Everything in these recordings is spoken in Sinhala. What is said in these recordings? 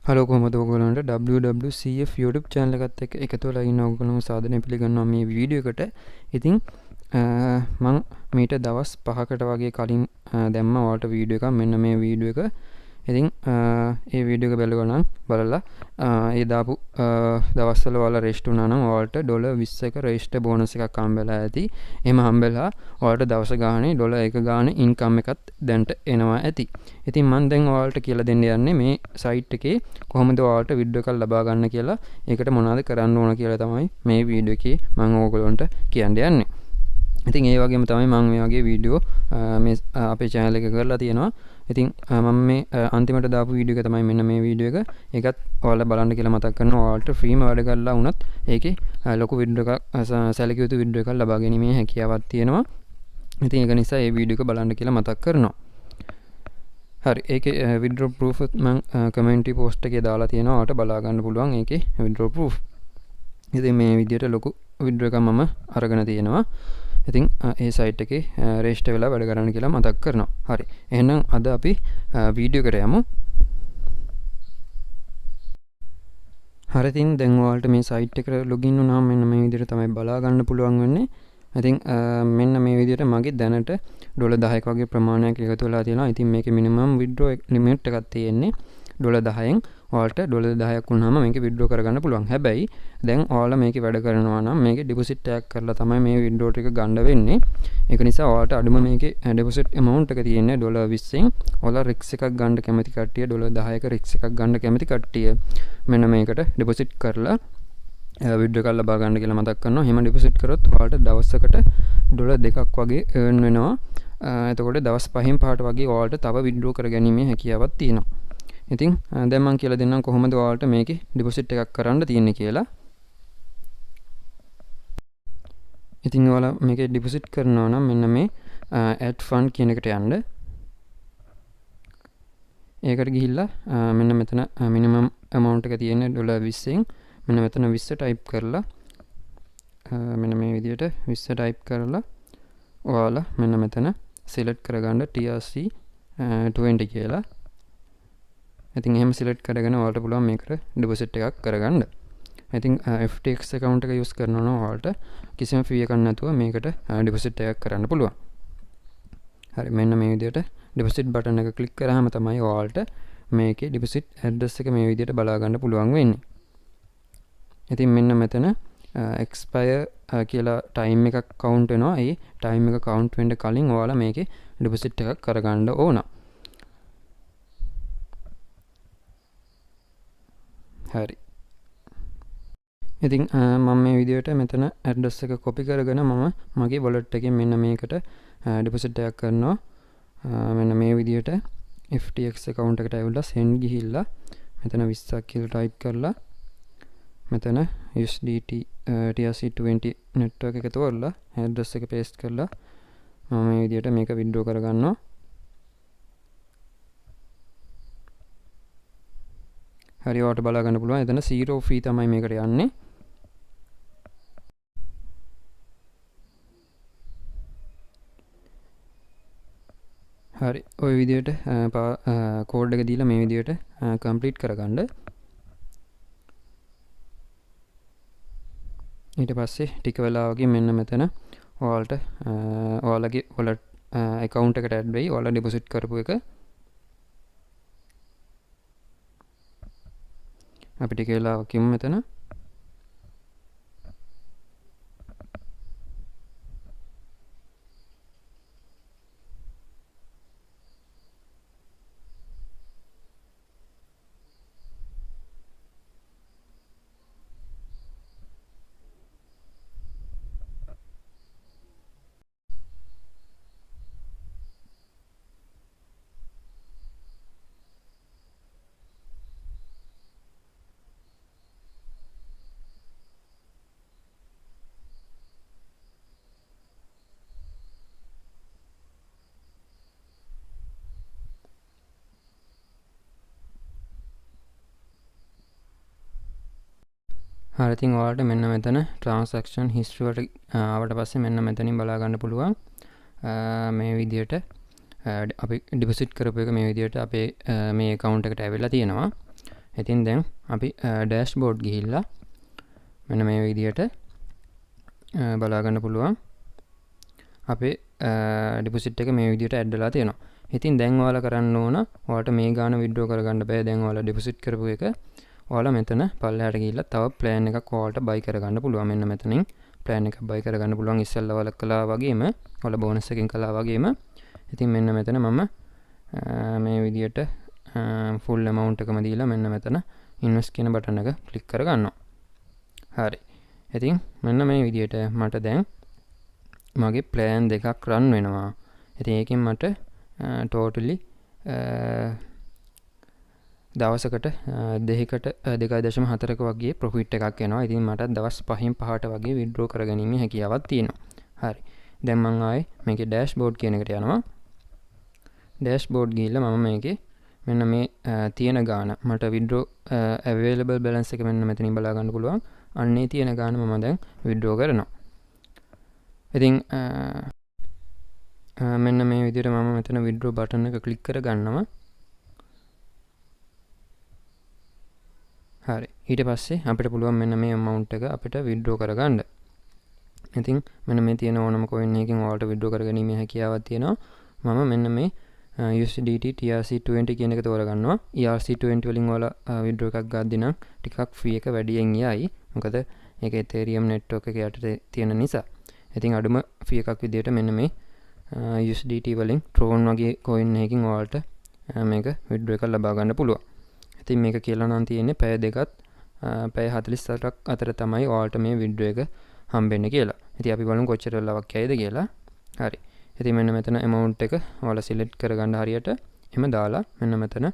හලෝ කොහමද ඔයගොල්ලන්ට WwCf YouTube channel එකත් එක්ක එකතු වෙලා ඉන්න ඔයගොල්ලෝ සාදරයෙන් පිළිගන්නවා මේ වීඩියෝ එකට. ඉතින් මම මීට දවස් 5කට වගේ කලින් දැම්මා ඔයාලට වීඩියෝ එකක්. මෙන්න මේ වීඩියෝ එක. ඉතින් ඒ වීඩියෝ එක බලුවා නම් බලලා ඒ දාපු දවස්වල ඔයාලා රෙජිස්ටර් වුණා නම් ඔයාලට $20ක රෙජිස්ටර් බෝනස් එකක් හම්බෙලා ඇති. එහෙම හම්බෙලා ඔයාලට දවස ගානේ $1 ගානේ ඉන්කම් එකක් දැන්ට එනවා ඇති. ඉතින් මම දැන් ඔයාලට කියලා දෙන්න යන්නේ මේ සයිට් එකේ කොහොමද ඔයාලට විඩ්‍රෝ එකක් ලබා ගන්න කියලා. ඒකට මොනවද කරන්න ඕන කියලා තමයි මේ වීඩියෝ එකේ මම ඕගොල්ලන්ට කියන්න යන්නේ. ඉතින් ඒ වගේම තමයි මම මේ වගේ වීඩියෝ මේ අපේ channel එකේ කරලා තියෙනවා. ඉතින් මම මේ අන්තිමට දාපු වීඩියෝ එක තමයි මෙන්න මේ වීඩියෝ එක. ඒකත් ඔයාලා බලන්න කියලා මතක් කරනවා. ඔයාලට ෆ්‍රීම වැඩ කරලා වුණත් ඒකේ ලොකු විඩ්‍රෝ එකක් සැලකිය යුතු විඩ්‍රෝ එකක් ලබා ගැනීමේ හැකියාවක් තියෙනවා. ඉතින් ඒක නිසා මේ වීඩියෝ එක බලන්න කියලා මතක් කරනවා. හරි, ඒකේ withdraw proof මම community post එකේ දාලා තියෙනවා. ඔයාලට බලා ගන්න පුළුවන් ඒකේ withdraw proof. ඉතින් මේ විදිහට ලොකු withdraw එකක් මම අරගෙන තියෙනවා. ඉතින් ඒ සයිට් එකේ රෙජිස්ටර් වෙලා වැඩ කරන්න කියලා මතක් කරනවා. හරි. එහෙනම් අද අපි වීඩියෝ එකට යමු. හරි, ඉතින් දැන් ඔයාලට මේ සයිට් එකට ලොගින් වුණාම මෙන්න මේ විදිහට තමයි බලා ගන්න පුළුවන් වෙන්නේ. ඉතින් මෙන්න මේ විදිහට මගේ දැනට $10ක වගේ ප්‍රමාණයක් එකතු වෙලා තියෙනවා. ඉතින් මේකේ මිනිමම් withdraw limit එකක් තියෙන්නේ $10න්. ඔයාලට $10ක් වුණාම මේක withdraw කරගන්න පුළුවන්. හැබැයි දැන් ඔයාලා මේකේ වැඩ කරනවා නම් මේකේ deposit එකක් කරලා තමයි මේ withdraw ටික ගන්න වෙන්නේ. ඒක නිසා ඔයාලට අඩුම මේකේ deposit amount එක තියෙන්නේ $20න්. ඔයාලා risk එකක් ගන්න කැමති කට්ටිය $10ක risk එකක් ගන්න කැමති කට්ටිය මෙන්න මේකට deposit කරලා විඩ්‍රෝ එකක් ලබා ගන්න කියලා මතක් කරනවා. එහෙම ඩිපොසිට් කරොත් ඔයාලට දවසකට $2ක් වගේ earn වෙනවා. එතකොට දවස් 5න් 5ට වගේ ඔයාලට තව විඩ්‍රෝ කරගැනීමේ හැකියාවක් තියෙනවා. ඉතින් දැන් මම කියලා දෙන්නම් කොහොමද ඔයාලට මේකේ ඩිපොසිට් එකක් කරන්න තියෙන්නේ කියලා. ඉතින් ඔයාලා මේකේ ඩිපොසිට් කරනවා නම් මෙන්න මේ add fund කියන එකට යන්න. ඒකට ගිහිල්ලා මෙන්න මෙතන minimum amount එක තියෙන්නේ $20න්. මෙන්න මෙතන 20 ටයිප් කරලා මෙන්න මේ විදිහට 20 ටයිප් කරලා ඔයාලා මෙන්න මෙතන සිලෙක්ට් කරගන්න TRC20 කියලා. ඉතින් එහෙම සිලෙක්ට් කරගෙන ඔයාලට පුළුවන් මේකට ඩිපොසිට් එකක් කරගන්න. ඉතින් FTX account එක යූස් කරනවා නම් ඔයාලට කිසිම ෆී එකක් නැතුව මේකට ඩිපොසිට් එකක් කරන්න පුළුවන්. හරි, මෙන්න මේ විදිහට ඩිපොසිට් බටන් එක ක්ලික් කරාම තමයි ඔයාලට මේකේ ඩිපොසිට් ඇඩ්‍රස් එක මේ විදිහට බලා ගන්න පුළුවන් වෙන්නේ. ඉතින් මෙන්න මෙතන expire කියලා time එකක් count වෙනවා. ඒ time එක count වෙන්න කලින් ඔයාලා මේකේ deposit එකක් කරගන්න ඕන. හරි. ඉතින් මම මේ විදිහට මෙතන address එක copy කරගෙන මම මගේ wallet එකෙන් මෙන්න මේකට deposit එකක් කරනවා. මෙන්න මේ විදිහට FTX account එකට ඇවිල්ලා send ගිහිල්ලා මෙතන 20ක් කියලා type කරලා මෙතන USDT TRC20 network එක තෝරලා address එක paste කරලා මම මේ විදිහට මේක withdraw කරගන්නවා. හරි, ඔයාලට බලා ගන්න පුළුවන්. එතන 0 fee තමයි මේකට යන්නේ. හරි, ওই විදිහට කෝඩ් එක දීලා මේ විදිහට complete කරගන්න. ඊට පස්සේ ටික වෙලාවකින් මෙන්න මෙතන ඔයාලට ඔයාලගේ wallet account එකට add වෙයි. ඔයාලා deposit කරපු එක අපි ටික වෙලාවකින් මෙතන හරි, ඉතින් ඔයාලට මෙන්න මෙතන transaction history වලට ආවට පස්සේ මෙන්න මෙතනින් බලා ගන්න පුළුවන්. මේ විදිහට අපි deposit කරපු එක මේ විදිහට අපේ මේ account එකට ඇවිල්ලා තියෙනවා. ඉතින් දැන් අපි ඩෑෂ්බෝඩ් ගිහිල්ලා මෙන්න මේ විදිහට බලා ගන්න පුළුවන් අපේ ඩිපොසිට් එක මේ විදිහට ඇඩ් වෙලා තියෙනවා. ඉතින් දැන් ඔයාලා කරන්න ඕන ඔයාලට මේ ගාන විත්ඩ්‍රෝ කරගන්න බෑ. දැන් ඔයාලා ඩිපොසිට් කරපු එක ඔයාලා මෙතන පල්ලෙහාට ගිහිල්ලා තව ප්ලෑන් එකක් ඔයාලට බයි කරගන්න පුළුවන්. මෙන්න මෙතනින් ප්ලෑන් එකක් බයි කරගන්න පුළුවන්. ඉස්සෙල්ලා ඔයාලා කළා වගේම ඔයාලා බෝනස් එකෙන් කළා වගේම. ඉතින් මෙන්න මෙතන මම මේ විදිහට ෆුල් amount එකම දීලා මෙන්න මෙතන invest කියන බටන් එක ක්ලික් කරගන්නවා. හරි. ඉතින් මෙන්න මේ විදිහට මට දැන් මගේ ප්ලෑන් දෙකක් රන් වෙනවා. ඉතින් ඒකෙන් මට totally දවසකට 2.4ක වගේ ප්‍රොෆිට් එකක් එනවා. ඉතින් මට දවස් 5න් 5ට වගේ විත්ඩ්‍රෝ කරගැනීමේ හැකියාවක් තියෙනවා. හරි. දැන් මම ආයේ මේකේ ඩෑෂ්බෝඩ් කියන එකට යනවා. ඩෑෂ්බෝඩ් ගිහිල්ලා මම මේකේ මෙන්න මේ තියෙන ගාන මට විත්ඩ්‍රෝ available balance එක මෙන්න මෙතනින් බලා ගන්න පුළුවන්. අන්නේ තියෙන ගාන මම දැන් විත්ඩ්‍රෝ කරනවා. ඉතින් මෙන්න මේ විදිහට මම මෙතන withdraw බටන් එක ක්ලික් කරගන්නවා. හරි. ඊට පස්සේ අපිට පුළුවන් මෙන්න මේ amount එක අපිට withdraw කරගන්න. ඉතින් මෙන්න මේ තියෙන ඕනම coin එකකින් ඔයාලට withdraw කරගැනීමේ හැකියාවක් තියෙනවා. මම මෙන්න මේ USDT TRC20 කියන එක තෝරගන්නවා. ERC20 වලින් ඔයාලා withdraw එකක් ගද්දි නම් ටිකක් fee එක වැඩියෙන් යයි. මොකද ඒක Ethereum network එක යටතේ තියෙන නිසා. ඉතින් අඩුම fee එකක් විදිහට මෙන්න මේ USDT වලින් Tron වගේ coin එකකින් ඔයාලට මේක withdraw එකක් ලබා ගන්න පුළුවන්. ඉතින් මේක කියලා නම් තියෙන්නේ පැය දෙකත් පැය 48ක් අතර තමයි ඔයාලට මේ withdraw එක හම්බෙන්නේ කියලා. ඉතින් අපි බලමු කොච්චර වෙලාවක් යයිද කියලා. හරි. ඉතින් මෙන්න මෙතන amount එක ඔයාලා select කරගන්න හරියට එහෙම දාලා මෙන්න මෙතන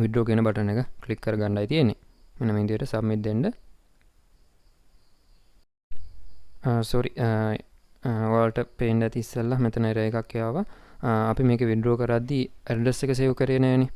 withdraw කියන බටන් එක click කරගන්නයි තියෙන්නේ. මෙන්න මේ විදිහට submit දෙන්න. sorry ඔයාලට පේන්න ඇති ඉස්සෙල්ලා මෙතන error එකක් ආවා. අපි මේක withdraw කරද්දී address එක save කරේ නෑනේ.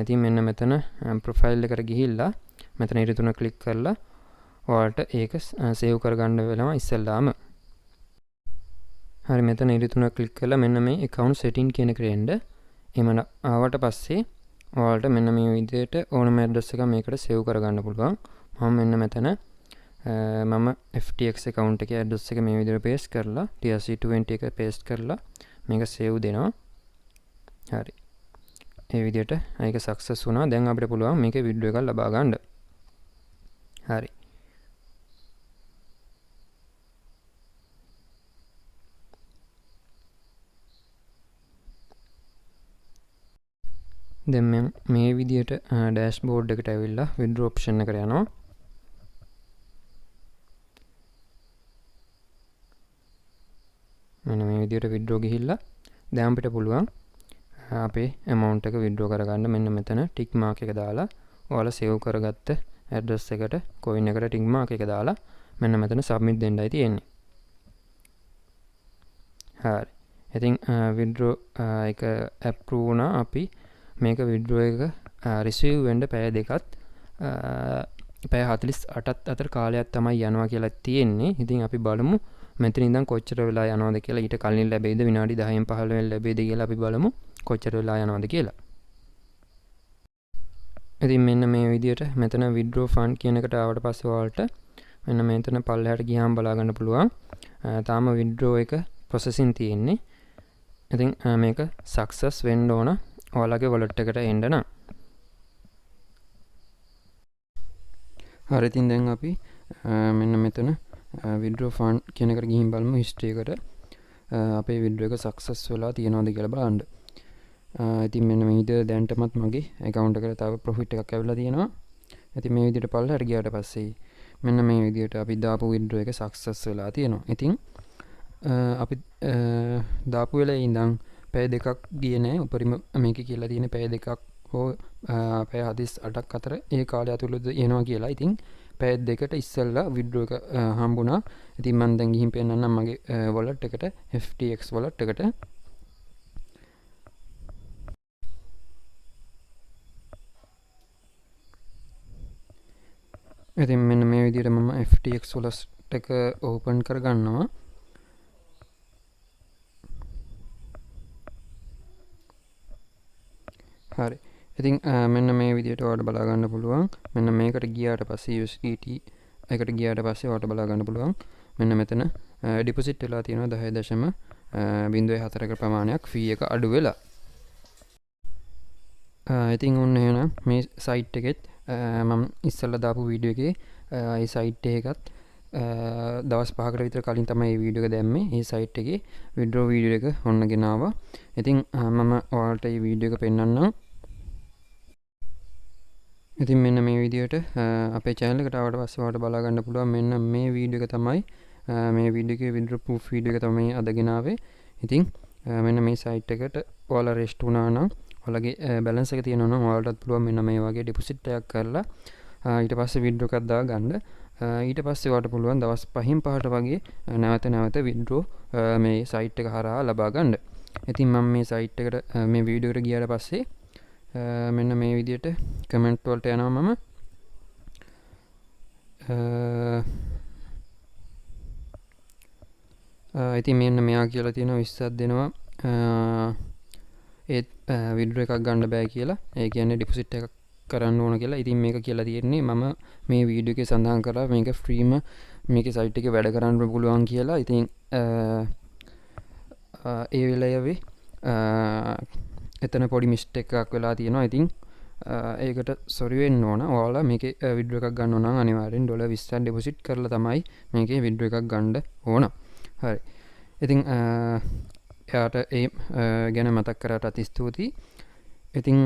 ඉතින් මෙන්න මෙතන profile එකට ගිහිල්ලා මෙතන ඊට තුන click කරලා ඔයාලට ඒක save කරගන්න වෙනවා ඉස්සෙල්ලාම. හරි මෙතන ඊට තුන click කරලා මෙන්න මේ account setting කියන එකට එන්න. එහෙම ආවට පස්සේ ඔයාලට මෙන්න මේ විදිහට ඕනම address එකක් මේකට save කරගන්න පුළුවන්. මම මෙන්න මෙතන මම FTX account එකේ address එක මේ විදිහට paste කරලා TRC20 එක paste කරලා මේක save දෙනවා. හරි. මේ විදිහට ඒක success වුණා. දැන් අපිට පුළුවන් මේකේ withdraw එකක් ලබා ගන්න. හරි. දැන් මේ විදිහට dashboard එකට ඇවිල්ලා withdraw option එකට යනවා. මෙන්න මේ විදිහට withdraw ගිහිල්ලා දැන් අපිට පුළුවන් අපේ amount එක withdraw කරගන්න. මෙන්න මෙතන tick mark එක දාලා ඔයාලා save කරගත්ත address එකට coin එකට tick mark එක දාලා මෙන්න මෙතන submit දෙන්නයි තියෙන්නේ. හරි. ඉතින් withdraw එක approve වුණා. අපි මේක withdraw එක receive වෙන්න පැය දෙකත් පැය 48ත් අතර කාලයක් තමයි යනවා කියලා තියෙන්නේ. ඉතින් අපි බලමු මෙතන ඉඳන් කොච්චර වෙලා යනවද කියලා. ඊට කලින් ලැබෙයිද විනාඩි 10න් 15න් ලැබෙයිද කියලා අපි බලමු කොච්චර වෙලා යනවද කියලා. ඉතින් මෙන්න මේ විදිහට මෙතන withdraw fund කියන එකට ආවට පස්සේ ඔයාලට මෙන්න මෙතන පල්ලෙහාට ගියාම බලා ගන්න පුළුවන්. තාම withdraw එක processing තියෙන්නේ. ඉතින් මේක success වෙන්න ඕන ඔයාලගේ wallet එකට එන්න නම්. හරි. ඉතින් දැන් අපි මෙන්න මෙතන withdraw fund කියන එකට ගිහින් බලමු history එකට අපේ withdraw එක success වෙලා තියෙනවද කියලා බලන්න. ඉතින් මෙන්න මේ විදිහට දැන්ටමත් මගේ account එකට තව profit එකක් ඇවිල්ලා තියෙනවා. ඉතින් මේ විදිහට පල්ලෙහාට ගියාට පස්සේ මෙන්න මේ විදිහට අපි දාපු withdraw එක success වෙලා තියෙනවා. ඉතින් අපි දාපු වෙලේ ඉඳන් පැය දෙකක් ගියේ නෑ. උපරිම මේකේ කියලා තියෙන පැය දෙකක් හෝ පැය 48ක් අතර ඒ කාලය ඇතුළත එනවා කියලා. ඉතින් පැය දෙකට ඉස්සෙල්ලා withdraw එක හම්බුණා. ඉතින් මම දැන් ගිහින් පෙන්නන්නම් මගේ wallet එකට FTX wallet එකට. ඉතින් මෙන්න මේ විදිහට මම FTX wallet එක open කරගන්නවා. හරි. ඉතින් මෙන්න මේ විදිහට ඔයාලට බලා ගන්න පුළුවන්. මෙන්න මේකට ගියාට පස්සේ USDT එකට ගියාට පස්සේ ඔයාලට බලා ගන්න පුළුවන්. මෙන්න මෙතන ඩිපොසිට් වෙලා තියෙනවා 10.04ක ප්‍රමාණයක් ෆී එක අඩු වෙලා. ඉතින් ඔන්න එහෙනම් මේ සයිට් එකෙත් මම ඉස්සෙල්ලා දාපු වීඩියෝ එකේ ඒ සයිට් එකත් දවස් 5කට විතර කලින් තමයි මේ වීඩියෝ එක දැම්මේ. මේ සයිට් එකේ විඩ්‍රෝ වීඩියෝ එක ඔන්න ගෙනාවා. ඉතින් මම ඔයාලට මේ වීඩියෝ එක පෙන්නන්නම්. ඉතින් මෙන්න මේ විදිහට අපේ channel එකට ආවට පස්සේ ඔයාලට බලා ගන්න පුළුවන්. මෙන්න මේ වීඩියෝ එක තමයි මේ වීඩියෝ එකේ withdraw proof වීඩියෝ එක තමයි අද ගෙනාවේ. ඉතින් මෙන්න මේ සයිට් එකට ඔයාලා රෙජිස්ටර් වුණා නම් ඔයාලගේ බැලන්ස් එක තියෙනවා නම් ඔයාලටත් පුළුවන් මෙන්න මේ වගේ ඩිපොසිට් එකක් කරලා ඊට පස්සේ withdraw එකක් දාගන්න. ඊට පස්සේ ඔයාලට පුළුවන් දවස් 5න් 5ට වගේ නැවත withdraw මේ සයිට් එක හරහා ලබා ගන්න. ඉතින් මම මේ සයිට් එකට මේ වීඩියෝ එකට ගියාට පස්සේ මෙන්න මේ විදිහට කමෙන්ට් වලට යනවා මම. ඉතින් මෙන්න මෙයා කියලා තියෙනවා 20ක් දෙනවා ඒත් විඩ්‍රෝ එකක් ගන්න බෑ කියලා. ඒ කියන්නේ ඩිපොසිට් එකක් කරන්න ඕන කියලා. ඉතින් මේක කියලා තියෙන්නේ මම මේ වීඩියෝ එකේ සඳහන් කරා මේක ෆ්‍රීම මේකේ සයිට් එකේ වැඩ කරන්න පුළුවන් කියලා. ඉතින් ඒ වෙලාවේ එතන පොඩි මිස්ටේක් එකක් වෙලා තියෙනවා. ඉතින් ඒකට සොරි වෙන්න ඕන. ඔයාලා මේකේ විඩ්‍රෝ එකක් ගන්න ඕන නම් අනිවාර්යෙන් $20ක් ඩිපොසිට් කරලා තමයි මේකේ විඩ්‍රෝ එකක් ගන්න ඕන. හරි. ඉතින් එයාට ඒ ගැන මතක් කරාට ස්තුතියි. ඉතින්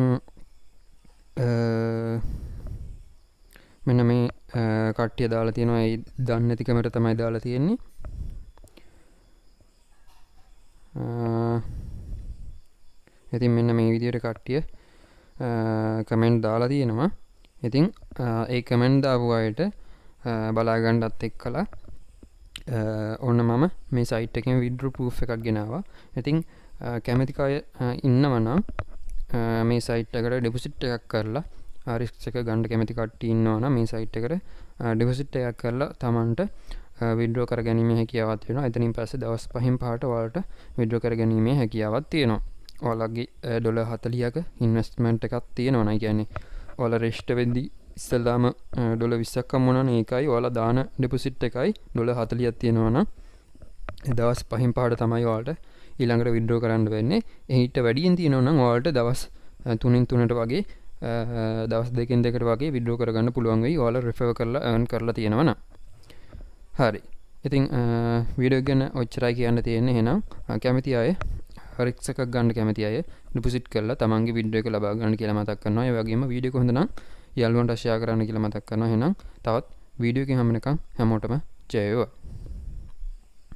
මෙන්න මේ කට්ටිය දාලා තියෙනවා. ඒ දන්නේ නැතිකමට තමයි දාලා තියෙන්නේ. ඉතින් මෙන්න මේ විදිහට කට්ටිය කමෙන්ට් දාලා තියෙනවා. ඉතින් ඒ කමෙන්ට් දාපු අයට බලා ගන්නත් එක්කලා ඔන්න මම මේ සයිට් එකෙන් withdraw proof එකක් ගෙනාවා. ඉතින් කැමති අය ඉන්නවා නම් මේ සයිට් එකට ඩිපොසිට් එකක් කරලා රිස්ක් එක ගන්න කැමති කට්ටිය ඉන්නවා නම් මේ සයිට් එකට ඩිපොසිට් එකක් කරලා Tamanට withdraw කරගැනීමේ හැකියාවක් තියෙනවා. එතනින් පස්සේ දවස් 5න් 5ට ඔයාලට withdraw කරගැනීමේ හැකියාවක් තියෙනවා. ඔයාලගේ $40ක ඉන්වෙස්ට්මන්ට් එකක් තියෙනවා නේ. කියන්නේ ඔයාලා රෙජිස්ටර් වෙද්දී ඉස්සෙල්ලාම $20ක් හම්බුණා නේ. ඒකයි ඔයාලා දාන ඩිපොසිට් එකයි $40ක් තියෙනවා නම් දවස් 5න් 5ට තමයි ඔයාලට ඊළඟට withdraw කරන්න වෙන්නේ. ඊට වැඩියෙන් තියෙනවා නම් ඔයාලට දවස් 3න් 3ට වගේ දවස් 2න් 2කට වගේ withdraw කරගන්න පුළුවන් වෙයි. ඔයාලා refer කරලා earn කරලා තියෙනවා නම්. හරි. ඉතින් වීඩියෝ එක ගැන ඔච්චරයි කියන්න තියෙන්නේ. එහෙනම් කැමති අය රිස්ක් එකක් ගන්න කැමති අය ඩිපොසිට් කරලා තමන්ගේ විඩ්‍රෝ එක ලබා ගන්න කියලා මතක් කරනවා. ඒ වගේම වීඩියෝ එක හොඳ නම් යාළුවන්ට ෂෙයා කරන්න කියලා මතක් කරනවා. එහෙනම් තවත් වීඩියෝ එකකින් හම්බ වෙනකම් හැමෝටම ජය වේවා.